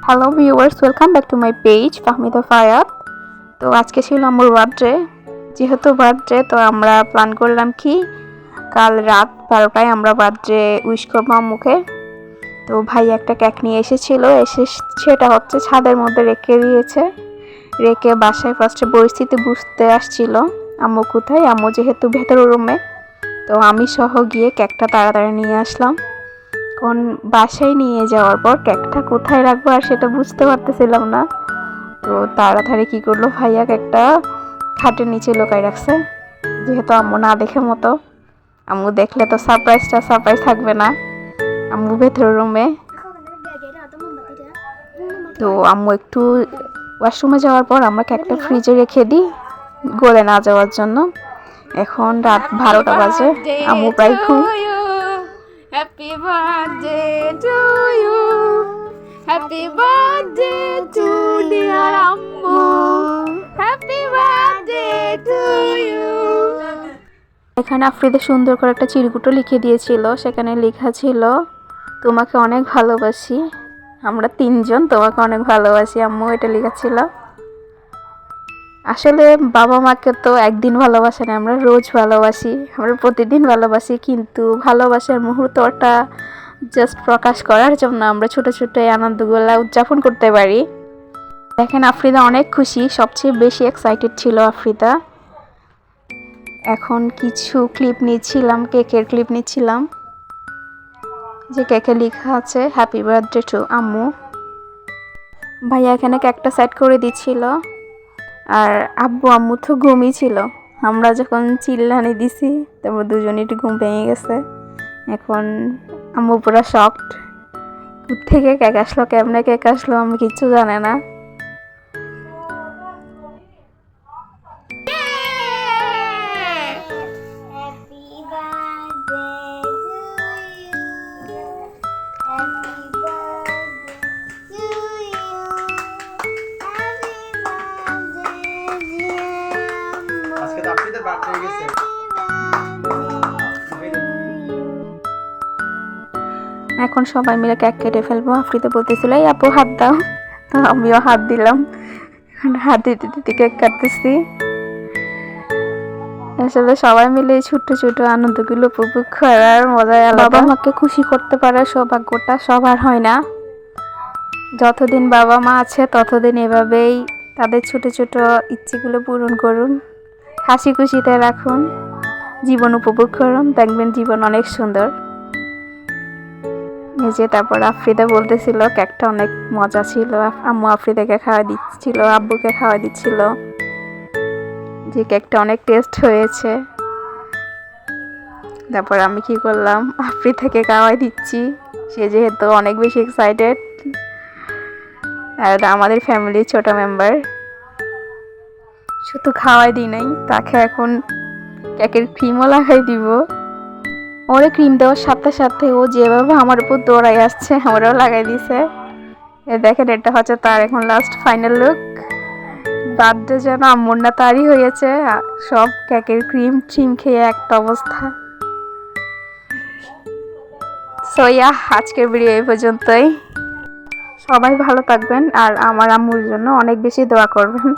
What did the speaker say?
Hello viewers, welcome back to my page Fahmida Fayat. তো আজকে ছিল আমার বার্থডে। যেহেতু বার্থডে, তো আমরা প্ল্যান করলাম কি কাল রাত 12টায় আমরা বার্থডে উইশ করবো আম্মুকে। তো ভাই একটা কেক নিয়ে এসেছিল, সেটা হচ্ছে ছাদের মধ্যে রেখে দিয়েছে। রেখে বাসায় ফার্স্টে পরিস্থিতি বুঝতে আসছিল আম্মু কোথায়। আম্মু যেহেতু ভেতরের রুমে, তো আমি সহ গিয়ে কেকটা তাড়াতাড়ি নিয়ে আসলাম। কোন বাসায় নিয়ে যাওয়ার পর কেকটা কোথায় রাখবো আর সেটা বুঝতে পারতেছিলাম না। তো তাড়াতাড়ি কি করলো, ভাইয়া কেকটা খাটের নিচে লুকাই রাখছে, যেহেতু আম্মু না দেখে মতো। আম্মু দেখলে তো সারপ্রাইজ থাকবে না। আম্মু ভেতরের রুমে। তো আম্মু একটু ওয়াশরুমে যাওয়ার পর আমরা কেকটা ফ্রিজে রেখে দিই গলে না যাওয়ার জন্য। এখন রাত 12টা বাজে, আম্মু প্রায় ঘুম। Happy birthday to you. Happy birthday to dear Ammu. Happy birthday to you. এখানে আফ্রিদা সুন্দর করে একটা চিরকুটো লিখে দিয়েছিল। সেখানে লেখা ছিল, তোমাকে অনেক ভালোবাসি, আমরা 3জন তোমাকে অনেক ভালোবাসি। আম্মু এটা লেখা ছিল। আসলে বাবা মাকে তো একদিন ভালোবাসে না, আমরা রোজ ভালোবাসি, আমরা প্রতিদিন ভালোবাসি। কিন্তু ভালোবাসার মুহূর্তটা জাস্ট প্রকাশ করার জন্য আমরা ছোট ছোট এই আনন্দগুলো উদযাপন করতে পারি। দেখেন আফ্রিদা অনেক খুশি, সবচেয়ে বেশি এক্সাইটেড ছিল আফ্রিদা। এখন কিছু ক্লিপ নিচ্ছিলাম, কেকের ক্লিপ নিচ্ছিলাম, যে কেকে লেখা আছে হ্যাপি বার্থডে টু আম্মু। ভাইয়া এখানে কেকটা সেট করে দিচ্ছিল, আর আব্বু আম্মু তো ঘুমই ছিল। আমরা যখন চিল্লানি দিছি, তারপর দুজনে একটু ঘুম ভেঙে গেছে। এখন আম্মু পুরো শকড, থেকে কেক আসলো, কেমনে কেক আসলো আমি কিচ্ছু জানে না। এখন সবাই মিলে কেক কেটে ফেলবো। আফ্রিদা বলতেছিল এই আপু হাত দাও, তো আমিও হাত দিলাম। হাত দিতে দিতে কেক কাটতেছি। আসলে সবাই মিলে ছোট ছোট আনন্দগুলো উপভোগ করার মজাই আলাদা। বাবা মাকে খুশি করতে পারার সৌভাগ্যটা সবার হয় না। যতদিন বাবা মা আছে ততদিন এভাবেই তাদের ছোট ছোট ইচ্ছেগুলো পূরণ করুন, হাসি খুশিতে রাখুন, জীবন উপভোগ করুন, দেখবেন জীবন অনেক সুন্দর। নিজে তারপর আফ্রিদা বলতেছিল কেকটা অনেক মজা ছিল। আম্মু আফ্রিদাকে খাওয়া দিচ্ছিল, আব্বুকে খাওয়া দিচ্ছিল, যে কেকটা অনেক টেস্ট হয়েছে। তারপর আমি কি করলাম, আফ্রিদাকে খাওয়াই দিচ্ছি, সে যেহেতু অনেক বেশি এক্সাইটেড। আর আমাদের ফ্যামিলির ছোট মেম্বার, শুধু খাওয়াই দিই নাই, তাকে এখন কেকের ক্রিমও লাগাই দিব। ওরে ক্রিম দেওয়ার সাথে সাথে ও যেভাবে আমার উপর দৌড়াই আসছে, আমরাও লাগাই দিছে। দেখেন এটা হচ্ছে তার এখন লাস্ট ফাইনাল লুক। বার্থডে যেন আম্মুর না তারই হয়েছে, সব কেকের ক্রিম খেয়ে একটা অবস্থা। সো আজকের ভিডিও এই পর্যন্তই। সবাই ভালো থাকবেন আর আমার আম্মুর জন্য অনেক বেশি দোয়া করবেন।